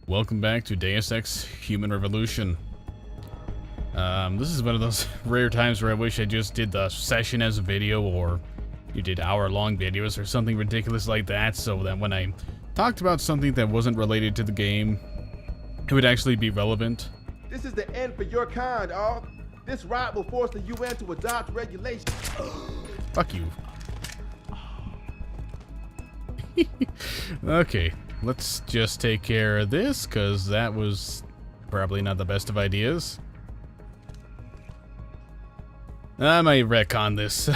Welcome back to Deus Ex Human Revolution. This is one of those rare times where I wish I just did the session as a video, or you did hour-long videos or something ridiculous like that, so that when I talked about something that wasn't related to the game, it would actually be relevant. This is the end for your kind, Aug. This riot will force the UN to adopt regulations. Fuck you. Okay, let's just take care of this, because that was probably not the best of ideas. I might retcon this.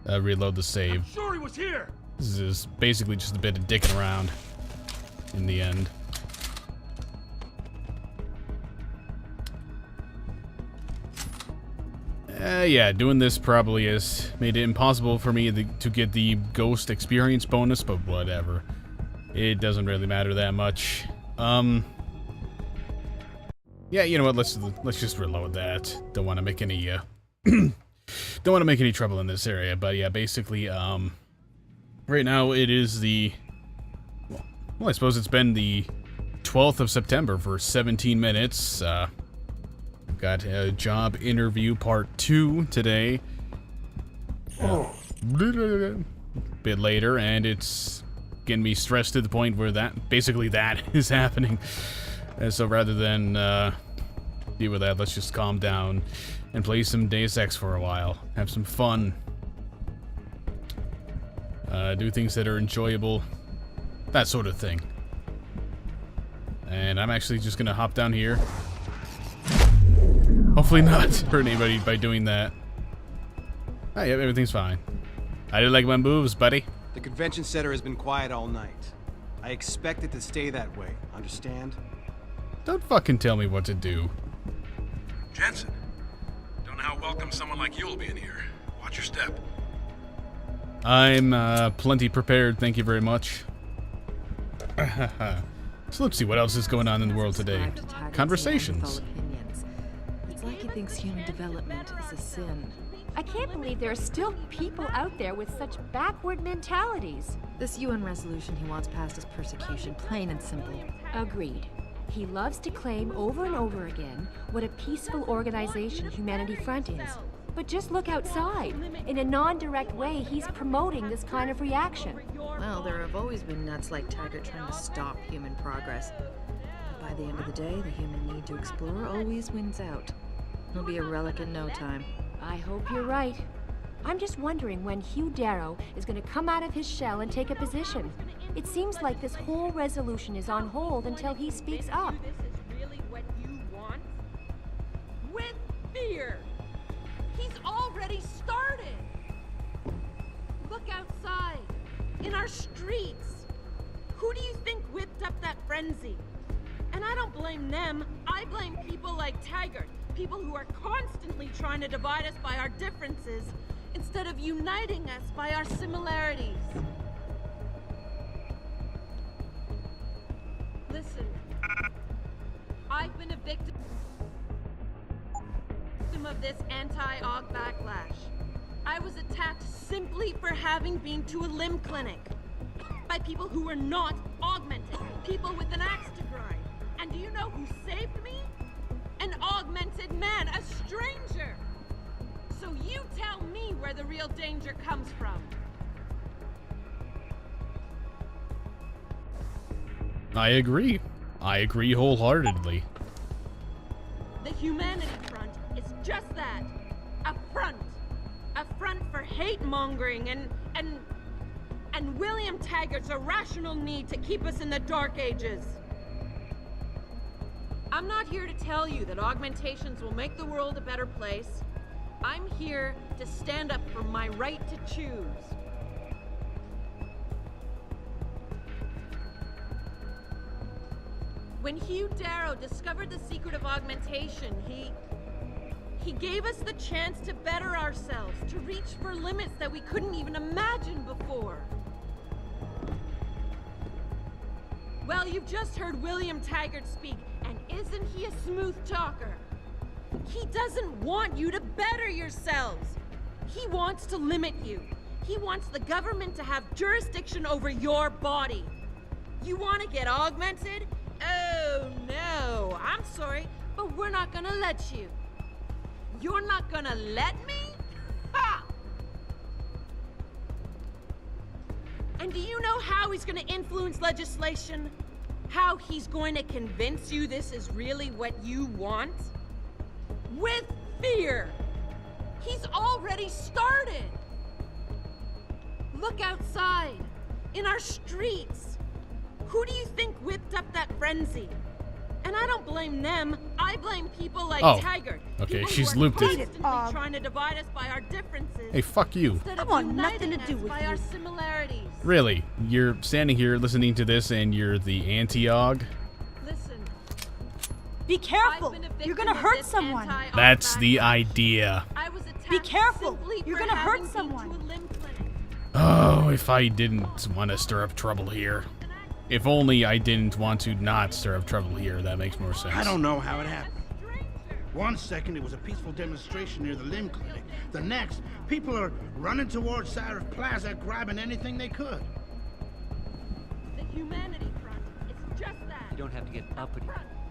Reload the save. I'm sure he was here. This is basically just a bit of dicking around in the end. Yeah, doing this probably has made it impossible for me to get the ghost experience bonus, but whatever. It doesn't really matter that much. Yeah, you know what? Let's just reload that. Don't want to make any don't want to make any trouble in this area. But yeah, basically, right now it is the well, I suppose it's been the 12th of September for 17 minutes. Got a job interview part 2 today. A bit later, and it's getting me stressed to the point where that is happening. And so rather than deal with that, let's just calm down and play some Deus Ex for a while. Have some fun. Do things that are enjoyable. That sort of thing. And I'm actually just gonna hop down here. Hopefully not hurt anybody by doing that. Oh, yeah, everything's fine. I did like my moves, buddy. The convention center has been quiet all night. I expect it to stay that way, understand? Don't fucking tell me what to do. Jensen, don't know how welcome someone like you will be in here. Watch your step. I'm plenty prepared, thank you very much. So let's see what else is going on in the world today. Conversations. It's like he thinks human development is a sin. I can't believe there are still people out there with such backward mentalities. This UN resolution he wants passed is persecution, plain and simple. Agreed. He loves to claim over and over again what a peaceful organization Humanity Front is. But just look outside. In a non-direct way, he's promoting this kind of reaction. Well, there have always been nuts like Taggart trying to stop human progress. But by the end of the day, the human need to explore always wins out. He'll be a relic in no time. I hope you're right. I'm just wondering when Hugh Darrow is going to come out of his shell and take a position. It seems like this whole resolution is on hold until he speaks up. This is really what you want? With fear! He's already started! Look outside, in our streets. Who do you think whipped up that frenzy? And I don't blame them, I blame people like Taggart. People who are constantly trying to divide us by our differences instead of uniting us by our similarities. Listen, I've been a victim of this anti-Aug backlash. I was attacked simply for having been to a limb clinic by people who were not augmented, people with an axe to grind. And do you know who saved me? An augmented man, a stranger! So you tell me where the real danger comes from. I agree. I agree wholeheartedly. The Humanity Front is just that. A front. A front for hate-mongering and William Taggart's irrational need to keep us in the Dark Ages. I'm not here to tell you that augmentations will make the world a better place. I'm here to stand up for my right to choose. When Hugh Darrow discovered the secret of augmentation, he gave us the chance to better ourselves, to reach for limits that we couldn't even imagine before. Well, you've just heard William Taggart speak, and isn't he a smooth talker? He doesn't want you to better yourselves. He wants to limit you. He wants the government to have jurisdiction over your body. You want to get augmented? Oh no, I'm sorry, but we're not gonna let you. You're not gonna let me? Ha! And do you know how he's gonna influence legislation? How he's going to convince you this is really what you want? With fear! He's already started! Look outside, in our streets. Who do you think whipped up that frenzy? And I don't blame them. I blame people like Taggart. Okay, people she's who are looped it. constantly trying to divide us by our differences. Hey, fuck you. Instead I of want nothing to uniting do us with by you. our similarities. Really? You're standing here listening to this and you're the anti-og? Listen, Be careful. I've been a victim You're gonna of hurt this someone. anti-art That's the backlash. idea. I was attacked Be careful. simply You're for gonna hurt having been someone. to a limb clinic. Oh, if I didn't want to stir up trouble here. If only I didn't want to not stir up trouble here, that makes more sense. I don't know how it happened. One second it was a peaceful demonstration near the limb clinic. The next, people are running towards Sarah Plaza grabbing anything they could. The Humanity Front. It's just that. You don't have to get uppity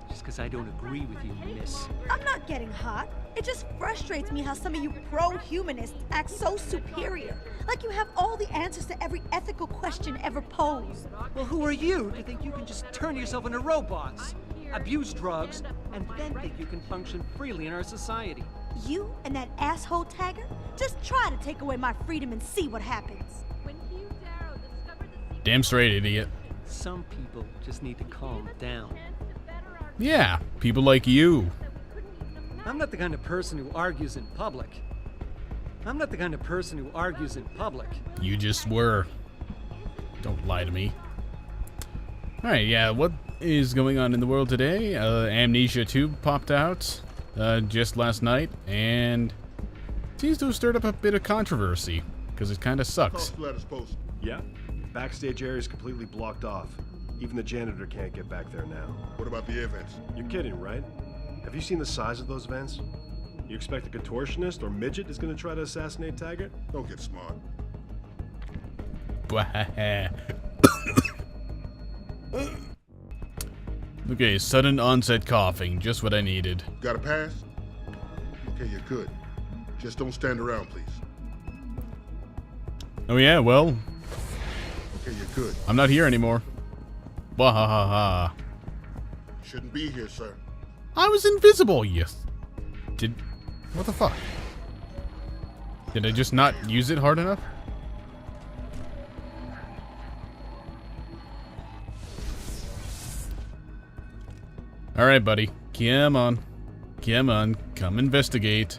just because I don't agree with you, miss. I'm not getting hot. It just frustrates me how some of you pro-humanists act so superior. Like you have all the answers to every ethical question ever posed. Well, who are you to think you can just turn yourself into robots, abuse drugs, and then think you can function freely in our society? You and that asshole Taggart just try to take away my freedom and see what happens. When Hugh Darrow discovered the Damn straight, idiot. Some people just need to calm down. Yeah, people like you. I'm not the kind of person who argues in public. I'm not the kind of person who argues in public. You just were. Don't lie to me. Alright, yeah, what is going on in the world today? Amnesia 2 popped out just last night, and seems to have stirred up a bit of controversy, because it kind of sucks. Yeah, backstage area is completely blocked off. Even the janitor can't get back there now. What about the air vents? You're kidding, right? Have you seen the size of those vents? You expect a contortionist or midget is going to try to assassinate Taggart? Don't get smart. Okay, sudden onset coughing, just what I needed. Got a pass? Okay, you're good. Just don't stand around, please. Oh yeah, well, Okay, you're good. I'm not here anymore. Wahahaha. Shouldn't be here, sir. I was invisible, yes. What the fuck? Did I just not use it hard enough? Alright, buddy. Come on. Come on. Come investigate.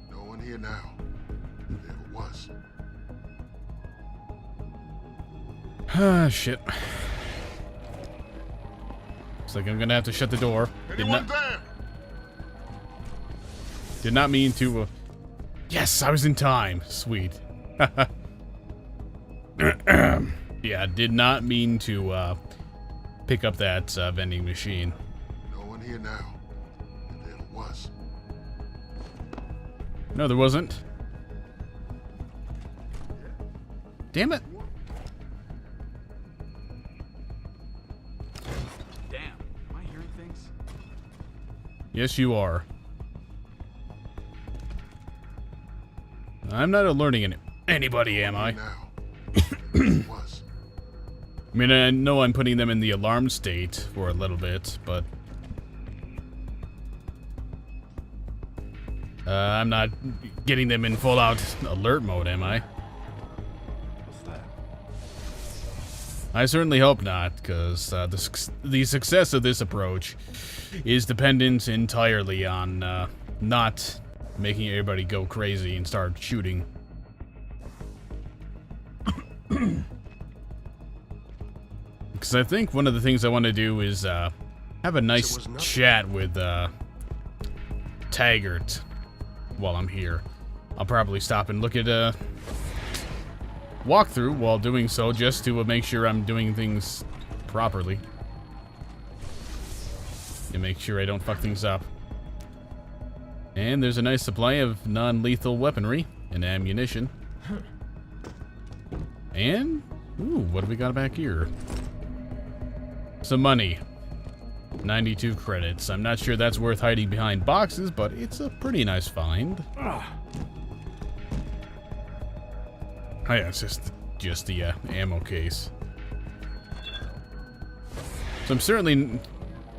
No one here now. Never was. Ah, shit. Looks like I'm gonna have to shut the door. Anyone there? Did not mean to. Yes, I was in time. Sweet. Yeah, did not mean to pick up that vending machine. No one here now. Never was. No, there wasn't. Damn it. Damn, am I hearing things? Yes, you are. I'm not alerting anybody, am I? Now. Never was. I mean, I know I'm putting them in the alarm state for a little bit, but I'm not getting them in full-out alert mode, am I? What's that? I certainly hope not, because the success of this approach is dependent entirely on not making everybody go crazy and start shooting. Because I think one of the things I want to do is have a nice chat with Taggart while I'm here. I'll probably stop and look at a walkthrough while doing so, just to make sure I'm doing things properly. And make sure I don't fuck things up. And there's a nice supply of non-lethal weaponry and ammunition. And, ooh, what do we got back here? some money. 92 credits. I'm not sure that's worth hiding behind boxes, but it's a pretty nice find. Oh yeah, it's just the ammo case. So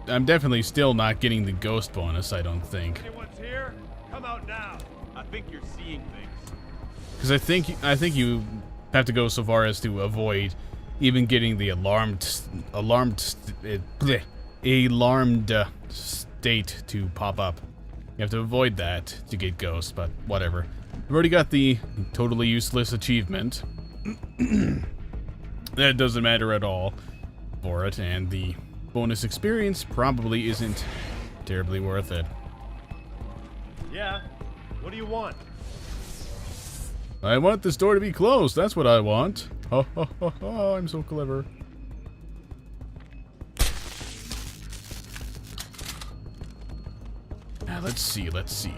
I'm definitely still not getting the ghost bonus, I don't think. Anyone's here? Come out now. I think you're seeing things. Because I think you have to go so far as to avoid even getting the alarmed state to pop up. You have to avoid that to get ghosts, but whatever. We've already got the totally useless achievement. That doesn't matter at all for it, and the bonus experience probably isn't terribly worth it. Yeah? What do you want? I want this door to be closed, that's what I want. Oh, I'm so clever. Now, let's see. Let's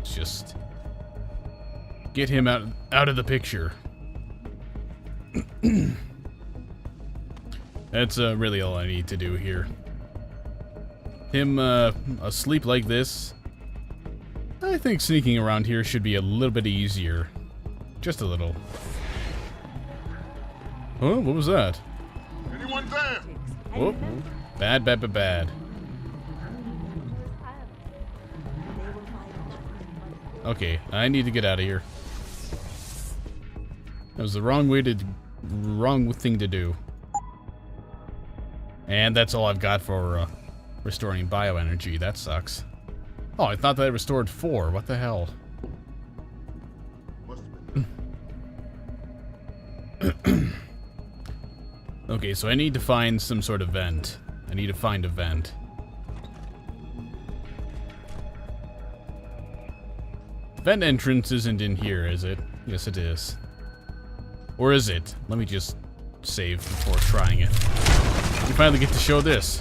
just get him out of the picture. That's really all I need to do here. Him asleep like this. I think sneaking around here should be a little bit easier. Just a little. Huh? What was that? Anyone there? Whoop. Bad. Okay, I need to get out of here. That was the wrong thing to do. And that's all I've got for restoring bioenergy. That sucks. Oh, I thought that I restored 4. What the hell? Okay, so I need to find some sort of vent. I need to find a vent. Vent entrance isn't in here, is it? Yes, it is. Or is it? Let me just save before trying it. We finally get to show this.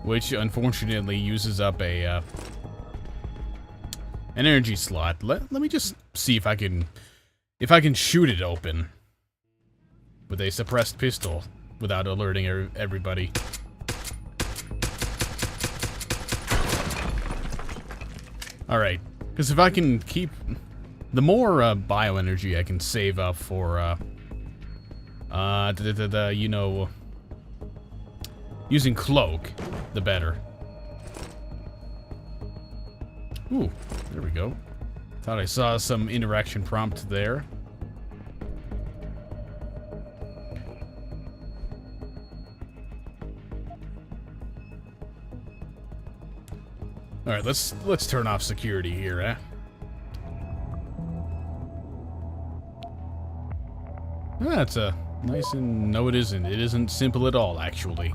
Which, unfortunately, uses up a, an energy slot. Let me just see if I can shoot it open with a suppressed pistol without alerting everybody. Alright, because if I can keep... The more bioenergy I can save up for, you know... using cloak, the better. Ooh, there we go. Thought I saw some interaction prompt there. Alright, let's turn off security here, eh? That's a nice and... No, it isn't. It isn't simple at all, actually.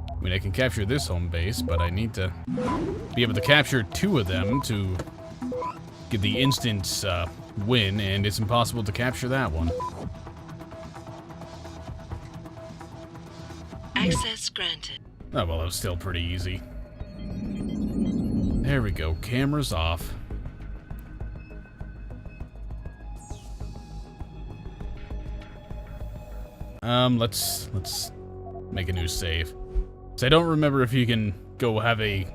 I mean, I can capture this home base, but I need to be able to capture 2 of them to get the instant win, and it's impossible to capture that one. Access granted. Oh, well, that was still pretty easy. There we go. Camera's off. Let's make a new save. So I don't remember if you can go have a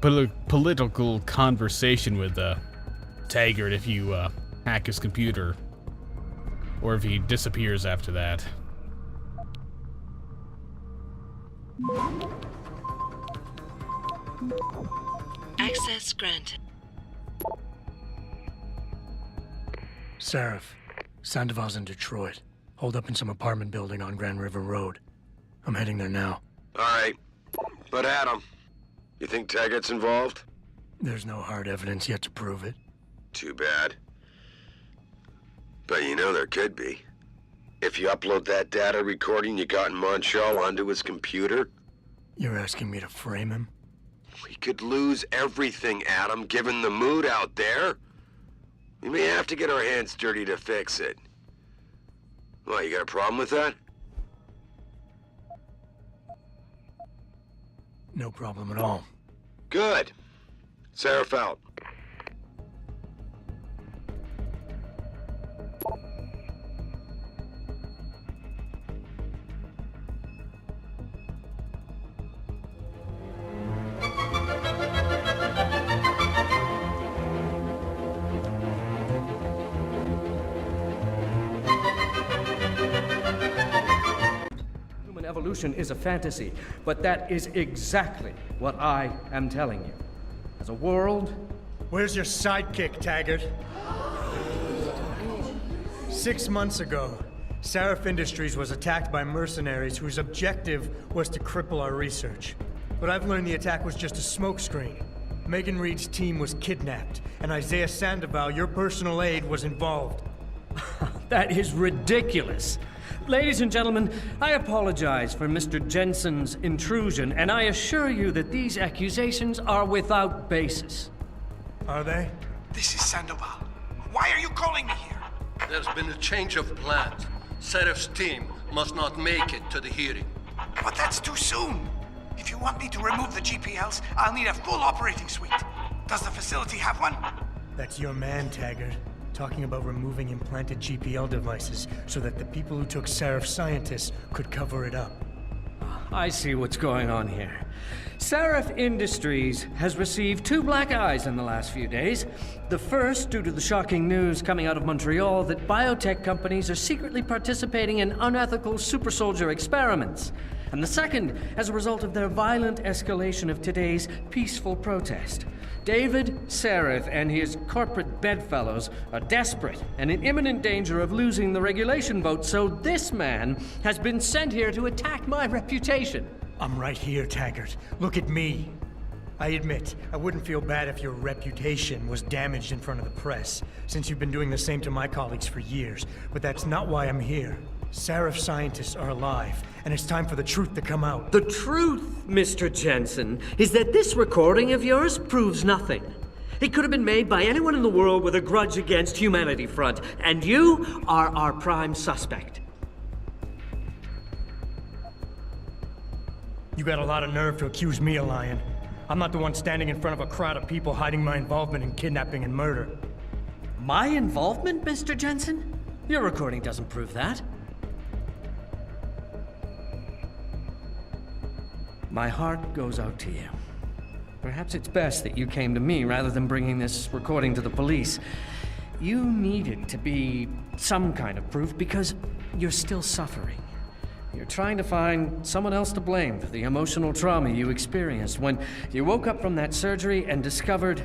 political conversation with Taggart if you hack his computer, or if he disappears after that. Access granted. Seraph, Sandoval's in Detroit. Hold up in some apartment building on Grand River Road. I'm heading there now. All right. But Adam, you think Taggart's involved? There's no hard evidence yet to prove it. Too bad. But you know there could be. If you upload that data recording you got in Montreal onto his computer... You're asking me to frame him? We could lose everything, Adam, given the mood out there. We may have to get our hands dirty to fix it. Well, you got a problem with that? No problem at all. Good. Seraph out. solution is a fantasy, but that is exactly what I am telling you. As a world... Where's your sidekick, Taggart? 6 months ago, Sarif Industries was attacked by mercenaries whose objective was to cripple our research. But I've learned the attack was just a smokescreen. Megan Reed's team was kidnapped, and Isaiah Sandoval, your personal aide, was involved. That is ridiculous. Ladies and gentlemen, I apologize for Mr. Jensen's intrusion, and I assure you that these accusations are without basis. Are they? This is Sandoval. Why are you calling me here? There's been a change of plans. Serif's team must not make it to the hearing. But that's too soon. If you want me to remove the GPLs, I'll need a full operating suite. Does the facility have one? That's your man, Taggart. Talking about removing implanted GPL devices so that the people who took Sarif scientists could cover it up. I see what's going on here. Sarif Industries has received 2 black eyes in the last few days. The first, due to the shocking news coming out of Montreal that biotech companies are secretly participating in unethical super soldier experiments. And the second, as a result of their violent escalation of today's peaceful protest. David Sarif and his corporate bedfellows are desperate and in imminent danger of losing the regulation vote, so this man has been sent here to attack my reputation. I'm right here, Taggart. Look at me. I admit, I wouldn't feel bad if your reputation was damaged in front of the press, since you've been doing the same to my colleagues for years, but that's not why I'm here. Sarif scientists are alive, and it's time for the truth to come out. The truth, Mr. Jensen, is that this recording of yours proves nothing. It could have been made by anyone in the world with a grudge against Humanity Front, and you are our prime suspect. You got a lot of nerve to accuse me of lying. I'm not the one standing in front of a crowd of people hiding my involvement in kidnapping and murder. My involvement, Mr. Jensen? Your recording doesn't prove that. My heart goes out to you. Perhaps it's best that you came to me rather than bringing this recording to the police. You needed to be some kind of proof because you're still suffering. You're trying to find someone else to blame for the emotional trauma you experienced when you woke up from that surgery and discovered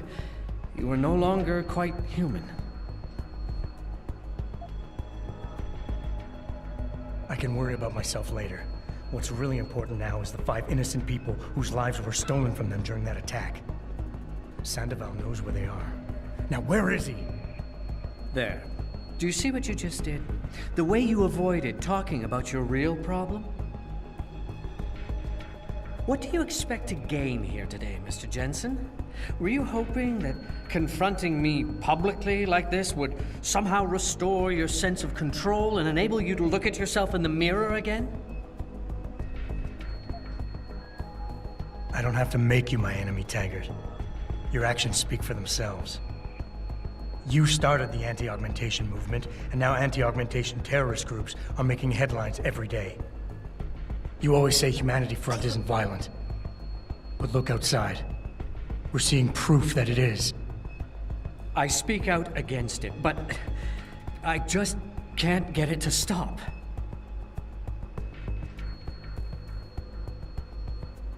you were no longer quite human. I can worry about myself later. What's really important now is the 5 innocent people whose lives were stolen from them during that attack. Sandoval knows where they are. Now where is he? There. Do you see what you just did? The way you avoided talking about your real problem? What do you expect to gain here today, Mr. Jensen? Were you hoping that confronting me publicly like this would somehow restore your sense of control and enable you to look at yourself in the mirror again? I don't have to make you my enemy, Taggart. Your actions speak for themselves. You started the anti-augmentation movement, and now anti-augmentation terrorist groups are making headlines every day. You always say Humanity Front isn't violent. But look outside. We're seeing proof that it is. I speak out against it, but I just can't get it to stop.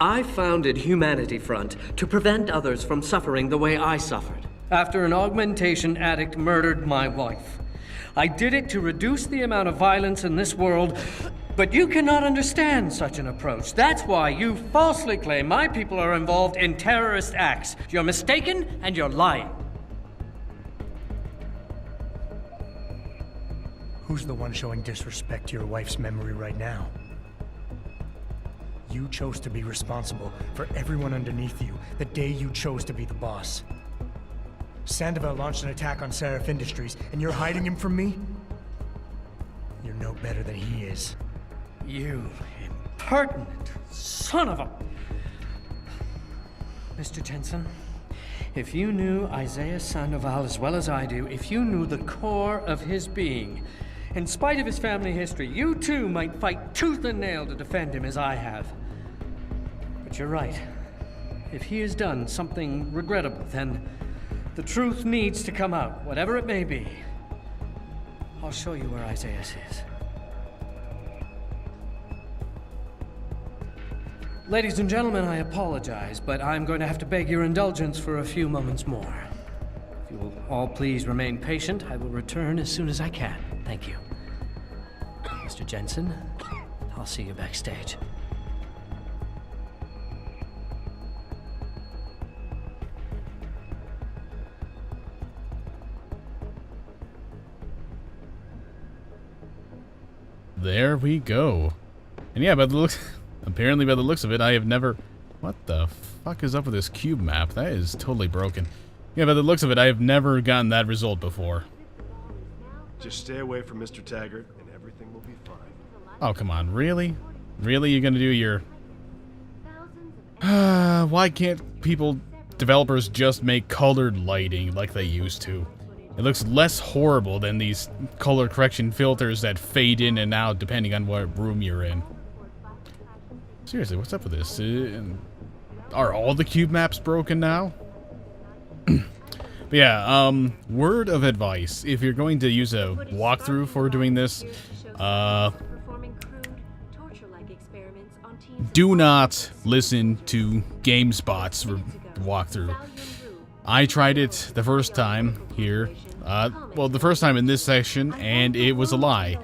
I founded Humanity Front to prevent others from suffering the way I suffered after an augmentation addict murdered my wife. I did it to reduce the amount of violence in this world, but you cannot understand such an approach. That's why you falsely claim my people are involved in terrorist acts. You're mistaken and you're lying. Who's the one showing disrespect to your wife's memory right now? You chose to be responsible for everyone underneath you the day you chose to be the boss. Sandoval launched an attack on Sarif Industries, and you're hiding him from me? You're no better than he is. You impertinent son of a... Mr. Jensen, if you knew Isaiah Sandoval as well as I do, if you knew the core of his being, in spite of his family history, you too might fight tooth and nail to defend him as I have. But you're right. If he has done something regrettable, then the truth needs to come out, whatever it may be. I'll show you where Isaiah is. Ladies and gentlemen, I apologize, but I'm going to have to beg your indulgence for a few moments more. If you will all please remain patient, I will return as soon as I can. Thank you. Mr. Jensen, I'll see you backstage. There we go. And yeah, by the looks, apparently by the looks of it, I have never... What the fuck is up with this cube map? That is totally broken. Yeah, by the looks of it, I have never gotten that result before. Just stay away from Mr. Taggart, and everything will be fine. Oh, come on. Really? Really? You're gonna do your... Why can't developers just make colored lighting like they used to? It looks less horrible than these color correction filters that fade in and out depending on what room you're in. Seriously, what's up with this? Are all the cube maps broken now? But yeah, word of advice. If you're going to use a walkthrough for doing this, do not listen to GameSpot's walkthrough. I tried it the first time here, well, the first time in this section, and it was a lie.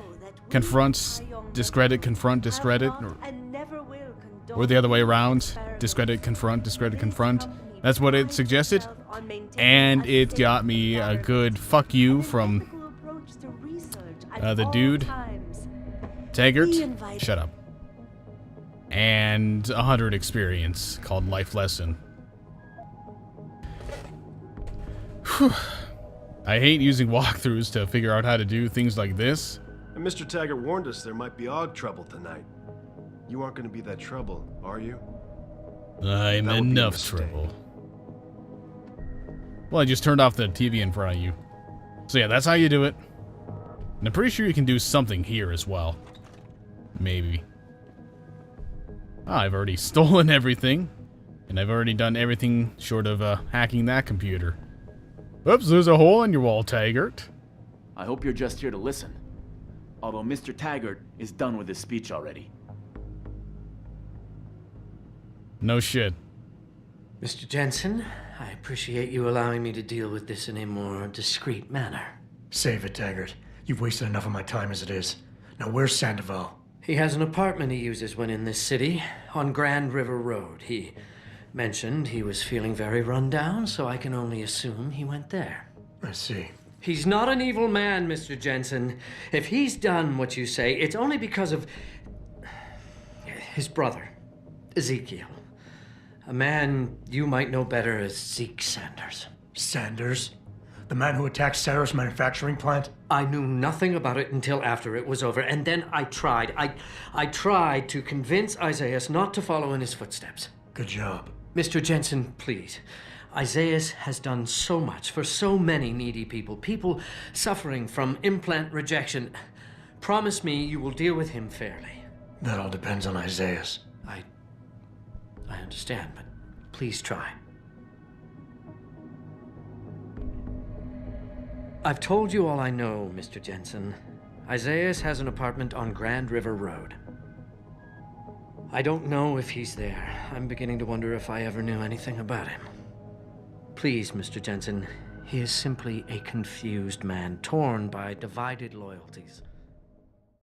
Confront, discredit, confront, discredit, or the other way around. Discredit, confront, discredit, confront. That's what it suggested, and it got me a good fuck you from the dude, Taggart, shut up, and 100 experience called Life Lesson. Whew. I hate using walkthroughs to figure out how to do things like this. And Mr. Taggart warned us there might be AUG trouble tonight. You aren't going to be that trouble, are you? I'm enough trouble. Well, I just turned off the TV in front of you. So yeah, that's how you do it. And I'm pretty sure you can do something here as well. Maybe. I've already stolen everything. And I've already done everything short of hacking that computer. Oops, there's a hole in your wall, Taggart. I hope you're just here to listen. Although Mr. Taggart is done with his speech already. No shit. Mr. Jensen, I appreciate you allowing me to deal with this in a more discreet manner. Save it, Taggart. You've wasted enough of my time as it is. Now where's Sandoval? He has an apartment he uses when in this city, on Grand River Road. He mentioned he was feeling very run down, so I can only assume he went there. I see. He's not an evil man, Mr. Jensen. If he's done what you say, it's only because of his brother, Ezekiel. A man you might know better as Zeke Sanders. Sanders? The man who attacked Sarah's manufacturing plant? I knew nothing about it until after it was over, and then I tried. I tried to convince Isaiah not to follow in his footsteps. Good job. Mr. Jensen, please. Isaiah has done so much for so many needy people. People suffering from implant rejection. Promise me you will deal with him fairly. That all depends on Isaiah. I understand, but please try. I've told you all I know, Mr. Jensen. Isaiah has an apartment on Grand River Road. I don't know if he's there. I'm beginning to wonder if I ever knew anything about him. Please, Mr. Jensen, he is simply a confused man, torn by divided loyalties.